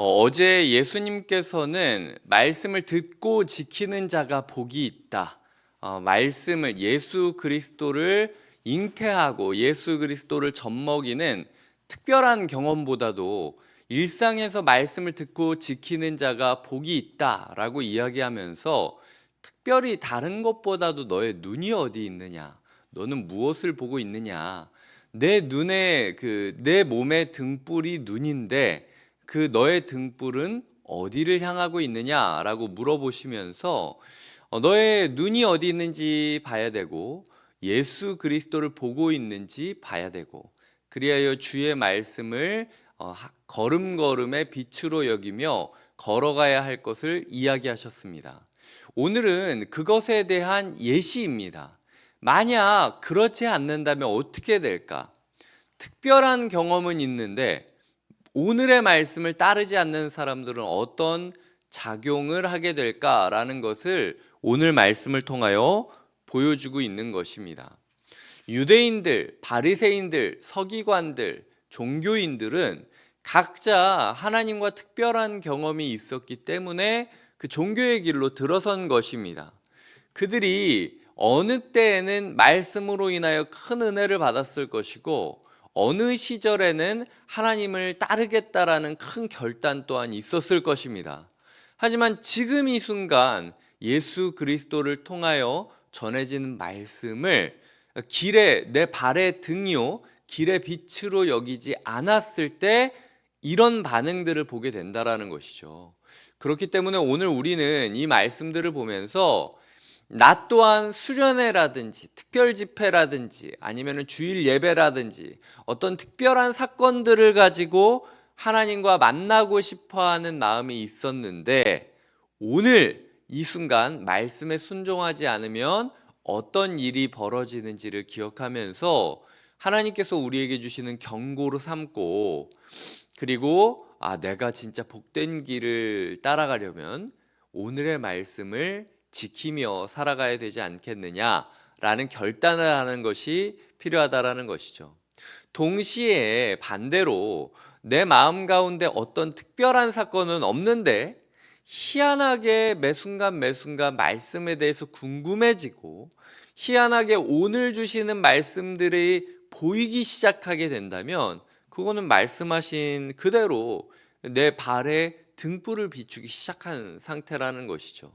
어제 예수님께서는 말씀을 듣고 지키는 자가 복이 있다. 말씀을 예수 그리스도를 잉태하고 예수 그리스도를 젖먹이는 특별한 경험보다도 일상에서 말씀을 듣고 지키는 자가 복이 있다라고 이야기하면서 특별히 다른 것보다도 너의 눈이 어디 있느냐, 너는 무엇을 보고 있느냐, 내 눈에 내 몸의 등불이 눈인데 그 너의 등불은 어디를 향하고 있느냐라고 물어보시면서 너의 눈이 어디 있는지 봐야 되고 예수 그리스도를 보고 있는지 봐야 되고 그리하여 주의 말씀을 걸음걸음의 빛으로 여기며 걸어가야 할 것을 이야기하셨습니다. 오늘은 그것에 대한 예시입니다. 만약 그렇지 않는다면 어떻게 될까? 특별한 경험은 있는데 오늘의 말씀을 따르지 않는 사람들은 어떤 작용을 하게 될까라는 것을 오늘 말씀을 통하여 보여주고 있는 것입니다. 유대인들, 바리새인들, 서기관들, 종교인들은 각자 하나님과 특별한 경험이 있었기 때문에 그 종교의 길로 들어선 것입니다. 그들이 어느 때에는 말씀으로 인하여 큰 은혜를 받았을 것이고 어느 시절에는 하나님을 따르겠다라는 큰 결단 또한 있었을 것입니다. 하지만 지금 이 순간 예수 그리스도를 통하여 전해지는 말씀을 길에 내 발의 등이요 길의 빛으로 여기지 않았을 때 이런 반응들을 보게 된다라는 것이죠. 그렇기 때문에 오늘 우리는 이 말씀들을 보면서 나 또한 수련회라든지 특별 집회라든지 아니면 주일 예배라든지 어떤 특별한 사건들을 가지고 하나님과 만나고 싶어하는 마음이 있었는데 오늘 이 순간 말씀에 순종하지 않으면 어떤 일이 벌어지는지를 기억하면서 하나님께서 우리에게 주시는 경고로 삼고 그리고 내가 진짜 복된 길을 따라가려면 오늘의 말씀을 지키며 살아가야 되지 않겠느냐라는 결단을 하는 것이 필요하다라는 것이죠. 동시에 반대로 내 마음 가운데 어떤 특별한 사건은 없는데 희한하게 매 순간 말씀에 대해서 궁금해지고 희한하게 오늘 주시는 말씀들이 보이기 시작하게 된다면 그거는 말씀하신 그대로 내 발에 등불을 비추기 시작한 상태라는 것이죠.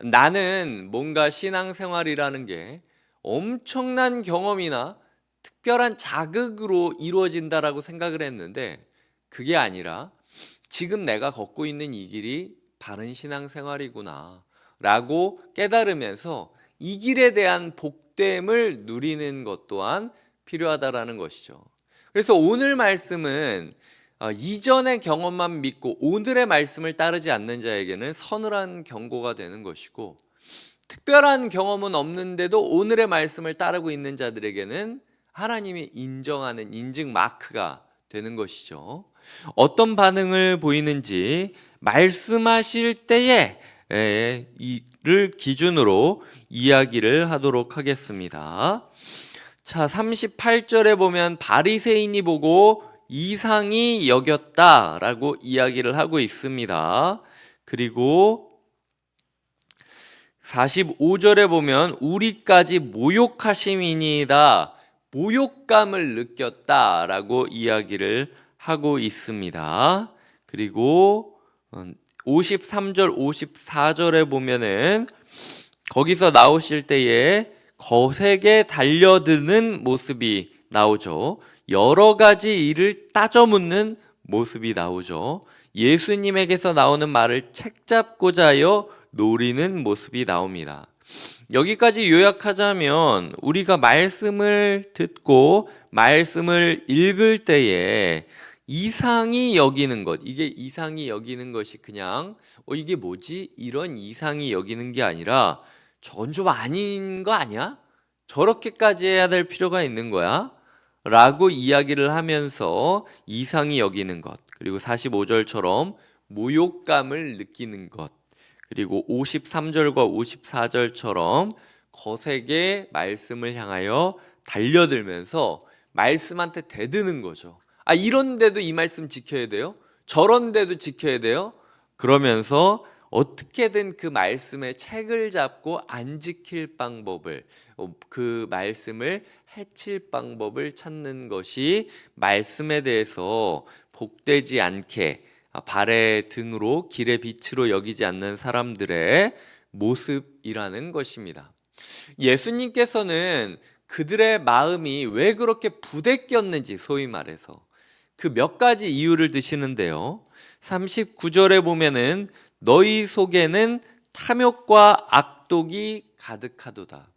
나는 뭔가 신앙생활이라는 게 엄청난 경험이나 특별한 자극으로 이루어진다라고 생각을 했는데 그게 아니라 지금 내가 걷고 있는 이 길이 바른 신앙생활이구나 라고 깨달으면서 이 길에 대한 복됨을 누리는 것 또한 필요하다라는 것이죠. 그래서 오늘 말씀은 이전의 경험만 믿고 오늘의 말씀을 따르지 않는 자에게는 서늘한 경고가 되는 것이고 특별한 경험은 없는데도 오늘의 말씀을 따르고 있는 자들에게는 하나님이 인정하는 인증 마크가 되는 것이죠. 어떤 반응을 보이는지 말씀하실 때에 이를 기준으로 이야기를 하도록 하겠습니다. 자, 38절에 보면 바리새인이 보고 이상히 여겼다라고 이야기를 하고 있습니다. 그리고 45절에 보면 우리까지 모욕하심이니이다. 모욕감을 느꼈다라고 이야기를 하고 있습니다. 그리고 53절, 54절에 보면은 거기서 나오실 때에 거세게 달려드는 모습이 나오죠. 여러 가지 일을 따져 묻는 모습이 나오죠. 예수님에게서 나오는 말을 책잡고자 하여 노리는 모습이 나옵니다. 여기까지 요약하자면 우리가 말씀을 듣고 말씀을 읽을 때에 이상히 여기는 것, 이게 이상히 여기는 것이 그냥 이게 뭐지? 이런 이상히 여기는 게 아니라 저건 좀 아닌 거 아니야? 저렇게까지 해야 될 필요가 있는 거야? 라고 이야기를 하면서 이상히 여기는 것, 그리고 45절처럼 모욕감을 느끼는 것, 그리고 53절과 54절처럼 거세게 말씀을 향하여 달려들면서 말씀한테 대드는 거죠. 이런데도 이 말씀 지켜야 돼요? 저런데도 지켜야 돼요? 그러면서 어떻게든 그 말씀에 책을 잡고 안 지킬 방법을, 그 말씀을 해칠 방법을 찾는 것이 말씀에 대해서 복되지 않게 발의 등으로 길의 빛으로 여기지 않는 사람들의 모습이라는 것입니다. 예수님께서는 그들의 마음이 왜 그렇게 부대꼈는지, 소위 말해서 그 몇 가지 이유를 드시는데요. 39절에 보면은 너희 속에는 탐욕과 악독이 가득하도다.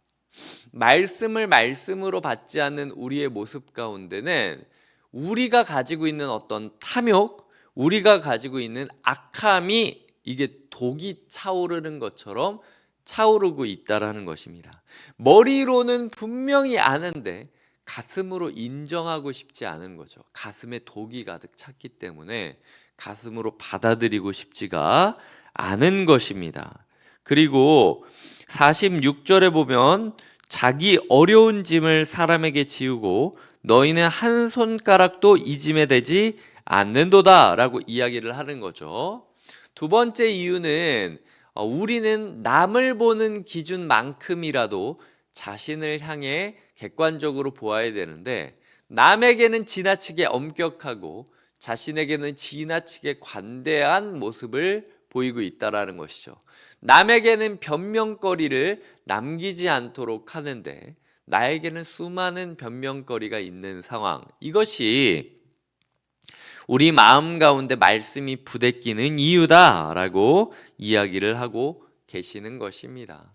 말씀을 말씀으로 받지 않는 우리의 모습 가운데는 우리가 가지고 있는 어떤 탐욕, 우리가 가지고 있는 악함이 이게 독이 차오르는 것처럼 차오르고 있다라는 것입니다. 머리로는 분명히 아는데 가슴으로 인정하고 싶지 않은 거죠. 가슴에 독이 가득 찼기 때문에 가슴으로 받아들이고 싶지가 않은 것입니다. 그리고 46절에 보면 자기 어려운 짐을 사람에게 지우고 너희는 한 손가락도 이 짐에 대지 않는도다 라고 이야기를 하는 거죠. 두 번째 이유는 우리는 남을 보는 기준만큼이라도 자신을 향해 객관적으로 보아야 되는데 남에게는 지나치게 엄격하고 자신에게는 지나치게 관대한 모습을 보이고 있다라는 것이죠. 남에게는 변명거리를 남기지 않도록 하는데 나에게는 수많은 변명거리가 있는 상황, 이것이 우리 마음 가운데 말씀이 부대끼는 이유다라고 이야기를 하고 계시는 것입니다.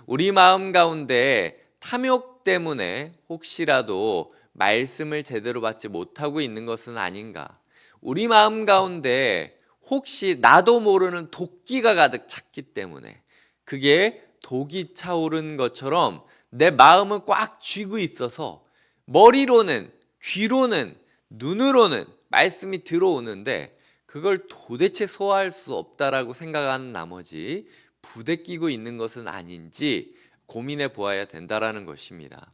우리 마음 가운데 탐욕 때문에 혹시라도 말씀을 제대로 받지 못하고 있는 것은 아닌가? 우리 마음 가운데 혹시 나도 모르는 도끼가 가득 찼기 때문에 그게 독이 차오른 것처럼 내 마음을 꽉 쥐고 있어서 머리로는, 귀로는, 눈으로는 말씀이 들어오는데 그걸 도대체 소화할 수 없다라고 생각하는 나머지 부대끼고 있는 것은 아닌지 고민해 보아야 된다라는 것입니다.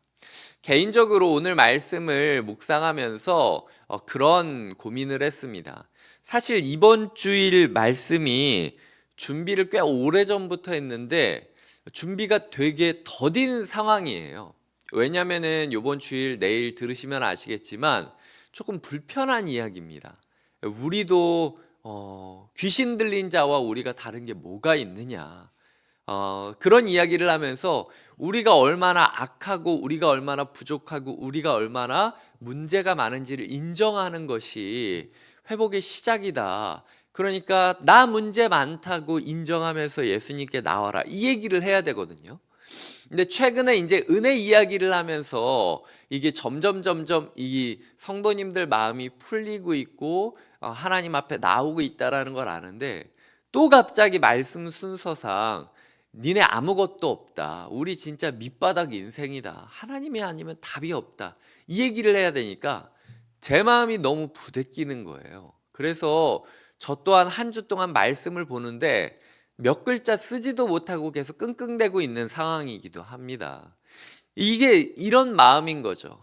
개인적으로 오늘 말씀을 묵상하면서 그런 고민을 했습니다. 사실 이번 주일 말씀이 준비를 꽤 오래전부터 했는데 준비가 되게 더딘 상황이에요. 왜냐면은 이번 주일 내일 들으시면 아시겠지만 조금 불편한 이야기입니다. 우리도 귀신 들린 자와 우리가 다른 게 뭐가 있느냐, 그런 이야기를 하면서 우리가 얼마나 악하고 우리가 얼마나 부족하고 우리가 얼마나 문제가 많은지를 인정하는 것이 회복의 시작이다. 그러니까 나 문제 많다고 인정하면서 예수님께 나와라, 이 얘기를 해야 되거든요. 근데 최근에 이제 은혜 이야기를 하면서 이게 점점 이 성도님들 마음이 풀리고 있고 하나님 앞에 나오고 있다라는 걸 아는데 또 갑자기 말씀 순서상 니네 아무것도 없다, 우리 진짜 밑바닥 인생이다, 하나님이 아니면 답이 없다, 이 얘기를 해야 되니까 제 마음이 너무 부대끼는 거예요. 그래서 저 또한 한 주 동안 말씀을 보는데 몇 글자 쓰지도 못하고 계속 끙끙대고 있는 상황이기도 합니다. 이게 이런 마음인 거죠.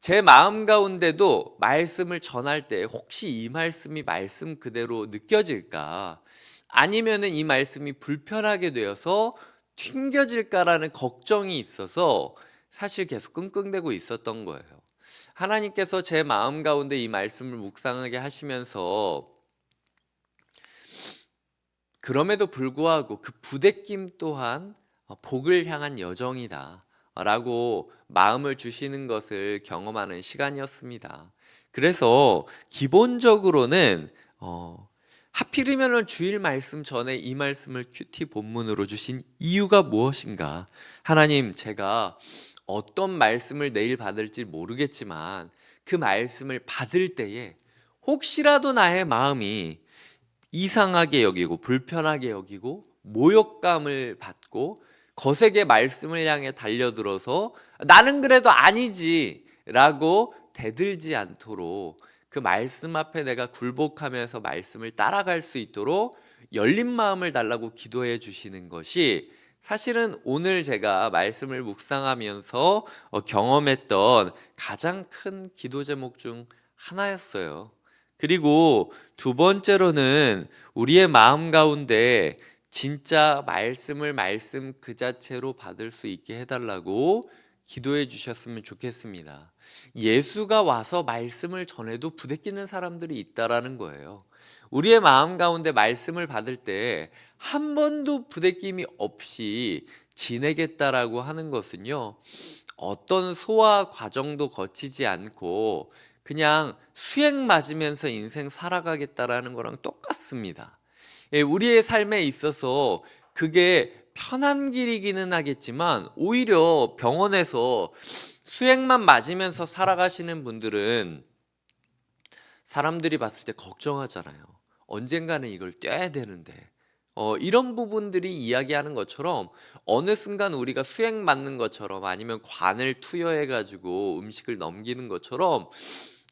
제 마음 가운데도 말씀을 전할 때 혹시 이 말씀이 말씀 그대로 느껴질까? 아니면은 이 말씀이 불편하게 되어서 튕겨질까라는 걱정이 있어서 사실 계속 끙끙대고 있었던 거예요. 하나님께서 제 마음 가운데 이 말씀을 묵상하게 하시면서 그럼에도 불구하고 그 부대낌 또한 복을 향한 여정이다 라고 마음을 주시는 것을 경험하는 시간이었습니다. 그래서 기본적으로는 하필이면 주일 말씀 전에 이 말씀을 큐티 본문으로 주신 이유가 무엇인가? 하나님, 제가 어떤 말씀을 내일 받을지 모르겠지만 그 말씀을 받을 때에 혹시라도 나의 마음이 이상하게 여기고 불편하게 여기고 모욕감을 받고 거세게 말씀을 향해 달려들어서 나는 그래도 아니지 라고 대들지 않도록 그 말씀 앞에 내가 굴복하면서 말씀을 따라갈 수 있도록 열린 마음을 달라고 기도해 주시는 것이 사실은 오늘 제가 말씀을 묵상하면서 경험했던 가장 큰 기도 제목 중 하나였어요. 그리고 두 번째로는 우리의 마음 가운데 진짜 말씀을 말씀 그 자체로 받을 수 있게 해달라고 기도해 주셨으면 좋겠습니다. 예수가 와서 말씀을 전해도 부대끼는 사람들이 있다라는 거예요. 우리의 마음 가운데 말씀을 받을 때 한 번도 부대낌이 없이 지내겠다라고 하는 것은요, 어떤 소화 과정도 거치지 않고 그냥 수행 맞으면서 인생 살아가겠다라는 거랑 똑같습니다. 예, 우리의 삶에 있어서 그게 편한 길이기는 하겠지만 오히려 병원에서 수행만 맞으면서 살아가시는 분들은 사람들이 봤을 때 걱정하잖아요. 언젠가는 이걸 떼야 되는데. 이런 부분들이 이야기하는 것처럼 어느 순간 우리가 수행 맞는 것처럼 아니면 관을 투여해가지고 음식을 넘기는 것처럼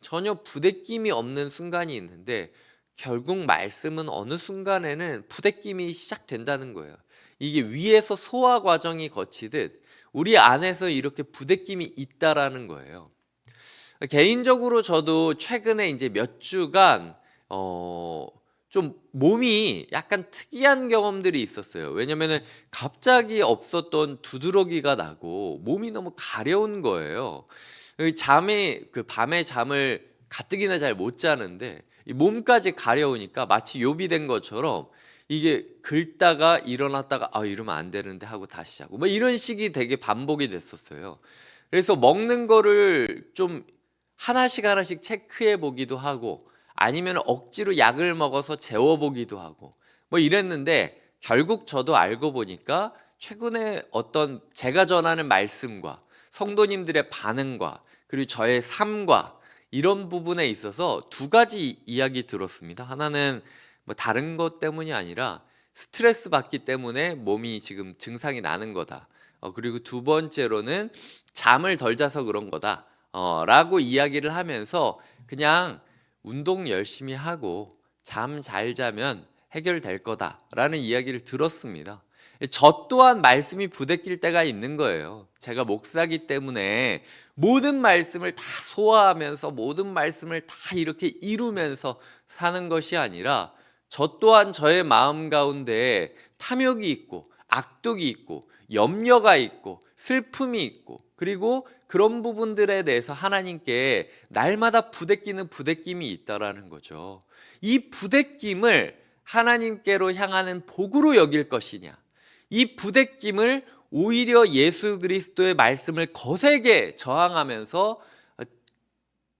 전혀 부대낌이 없는 순간이 있는데 결국 말씀은 어느 순간에는 부대낌이 시작된다는 거예요. 이게 위에서 소화 과정이 거치듯 우리 안에서 이렇게 부대낌이 있다라는 거예요. 개인적으로 저도 최근에 이제 몇 주간 좀 몸이 약간 특이한 경험들이 있었어요. 왜냐면은 갑자기 없었던 두드러기가 나고 몸이 너무 가려운 거예요. 밤에 잠을 가뜩이나 잘 못 자는데 이 몸까지 가려우니까 마치 요비된 것처럼 이게 긁다가 일어났다가 이러면 안 되는데 하고 다시 자고 뭐 이런 식이 되게 반복이 됐었어요. 그래서 먹는 거를 좀 하나씩 하나씩 체크해 보기도 하고 아니면 억지로 약을 먹어서 재워보기도 하고 뭐 이랬는데 결국 저도 알고 보니까 최근에 어떤 제가 전하는 말씀과 성도님들의 반응과 그리고 저의 삶과 이런 부분에 있어서 두 가지 이야기 들었습니다. 하나는 뭐 다른 것 때문이 아니라 스트레스 받기 때문에 몸이 지금 증상이 나는 거다. 그리고 두 번째로는 잠을 덜 자서 그런 거다. 라고 이야기를 하면서 그냥 운동 열심히 하고 잠 잘 자면 해결될 거다라는 이야기를 들었습니다. 저 또한 말씀이 부대낄 때가 있는 거예요. 제가 목사기 때문에 모든 말씀을 다 소화하면서 모든 말씀을 다 이렇게 이루면서 사는 것이 아니라 저 또한 저의 마음 가운데 탐욕이 있고 악독이 있고 염려가 있고 슬픔이 있고 그리고 그런 부분들에 대해서 하나님께 날마다 부대끼는 부대낌이 있다라는 거죠. 이 부대낌을 하나님께로 향하는 복으로 여길 것이냐, 이 부대낌을 오히려 예수 그리스도의 말씀을 거세게 저항하면서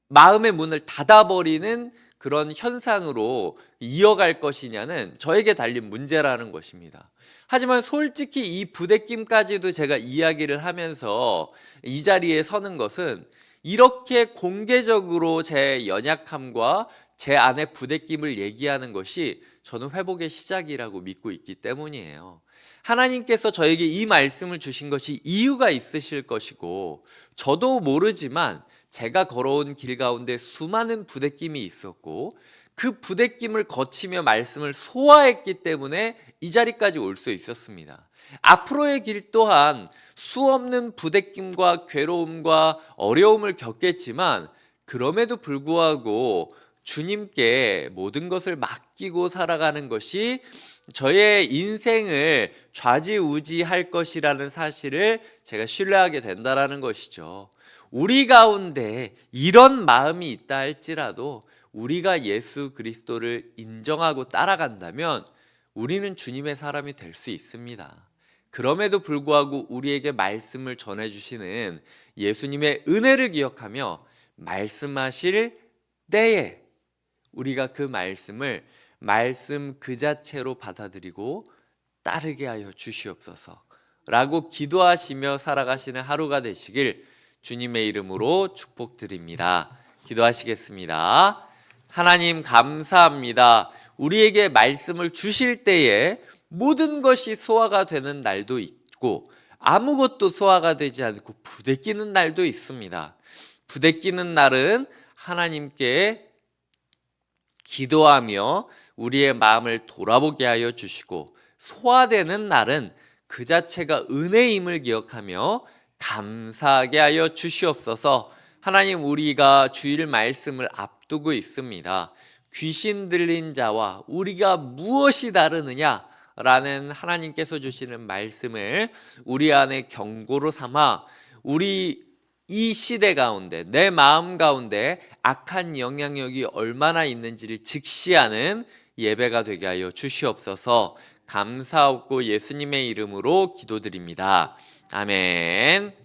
마음의 문을 닫아버리는 그런 현상으로 이어갈 것이냐는 저에게 달린 문제라는 것입니다. 하지만 솔직히 이 부대낌까지도 제가 이야기를 하면서 이 자리에 서는 것은 이렇게 공개적으로 제 연약함과 제 안의 부대낌을 얘기하는 것이 저는 회복의 시작이라고 믿고 있기 때문이에요. 하나님께서 저에게 이 말씀을 주신 것이 이유가 있으실 것이고 저도 모르지만 제가 걸어온 길 가운데 수많은 부대낌이 있었고 그 부대낌을 거치며 말씀을 소화했기 때문에 이 자리까지 올 수 있었습니다. 앞으로의 길 또한 수없는 부대낌과 괴로움과 어려움을 겪겠지만 그럼에도 불구하고 주님께 모든 것을 맡기고 살아가는 것이 저의 인생을 좌지우지할 것이라는 사실을 제가 신뢰하게 된다는 것이죠. 우리 가운데 이런 마음이 있다 할지라도 우리가 예수 그리스도를 인정하고 따라간다면 우리는 주님의 사람이 될 수 있습니다. 그럼에도 불구하고 우리에게 말씀을 전해주시는 예수님의 은혜를 기억하며 말씀하실 때에 우리가 그 말씀을 말씀 그 자체로 받아들이고 따르게 하여 주시옵소서 라고 기도하시며 살아가시는 하루가 되시길 주님의 이름으로 축복드립니다. 기도하시겠습니다. 하나님 감사합니다. 우리에게 말씀을 주실 때에 모든 것이 소화가 되는 날도 있고 아무것도 소화가 되지 않고 부대끼는 날도 있습니다. 부대끼는 날은 하나님께 기도하며 우리의 마음을 돌아보게 하여 주시고 소화되는 날은 그 자체가 은혜임을 기억하며 감사하게 하여 주시옵소서. 하나님, 우리가 주일 말씀을 앞두고 있습니다. 귀신 들린 자와 우리가 무엇이 다르느냐 라는 하나님께서 주시는 말씀을 우리 안에 경고로 삼아 우리 이 시대 가운데 내 마음 가운데 악한 영향력이 얼마나 있는지를 직시하는 예배가 되게 하여 주시옵소서. 감사하고 예수님의 이름으로 기도드립니다. 아멘.